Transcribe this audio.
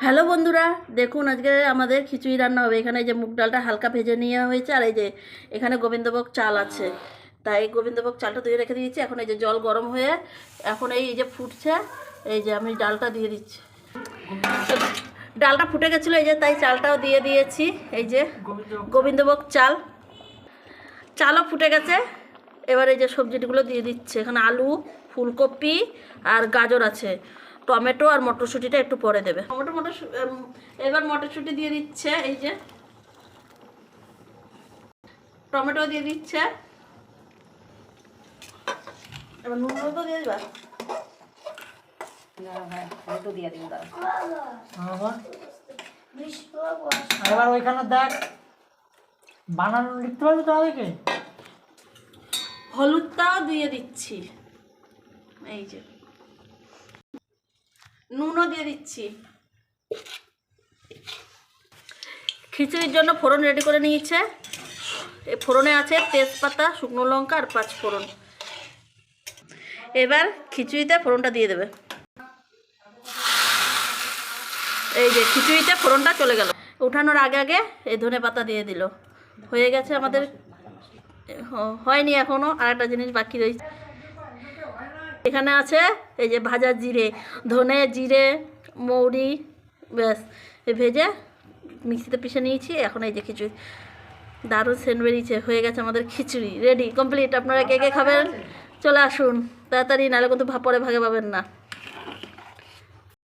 Hello বন্ধুরা, দেখুন আজকে আমাদের খিচুড়ি রান্না হবে। এখানে এই যে মুগ ডালটা হালকা ভেজে নেওয়া হয়েছে, আর এই যে এখানে গোবিন্দভোগ চাল আছে, তাই গোবিন্দভোগ চালটা ধুয়ে রেখে দিয়েছি। এখন এই যে জল গরম হয়ে এখন এই যে ফুটছে, এই যে আমি ডালটা দিয়ে দিচ্ছি। ডালটা ফুটে গেছিলো, এই যে তাই চালটাও দিয়ে দিয়েছি। এই যে গোবিন্দভোগ চালও ফুটে গেছে। এবার এই যে সবজিগুলো দিয়ে দিচ্ছে। এখানে আলু, ফুলকপি আর গাজর আছে, টমেটো আর মটরশুঁটিটা একটু পরে দেবে। এবার মটরশুঁটি দিয়ে দিচ্ছে, এই যে টমেটো দিয়ে দিচ্ছে। এবার নুন তো দিয়ে দিবা। এবার ওইখানে দেখ বানানো লিখতে পারবি তোমাদেরকে। হলুদটাও দিয়ে দিচ্ছি, এই যে নুনও দিয়ে দিচ্ছি। খিচুড়ির জন্য ফোড়ন রেডি করে নিয়েছে। এই ফোড়নে আছে তেজপাতা, শুকনো লঙ্কা আর 5 ফোড়ন। এবার খিচুড়িতে ফোড়নটা দিয়ে দেবে। এই যে খিচুড়িতে ফোড়নটা চলে গেল। উঠানোর আগে আগে এই ধনে পাতা দিয়ে দিল। হয়ে গেছে আমাদের। হয়নি এখনও, আর একটা জিনিস বাকি রয়েছে। এখানে আছে এই যে ভাজা জিরে, ধনে, জিরে, মৌরি, ব্যাস ভেজে মিক্সিতে পিষে নিয়েছি। এখন এই যে খিচুড়ি দারুণ সেন্ট বেরিয়েছে। হয়ে গেছে আমাদের খিচুড়ি রেডি, কমপ্লিট। আপনারা কে কে খাবেন চলে আসুন তাড়াতাড়ি, নাহলে কিন্তু পরে ভাগে পাবেন না।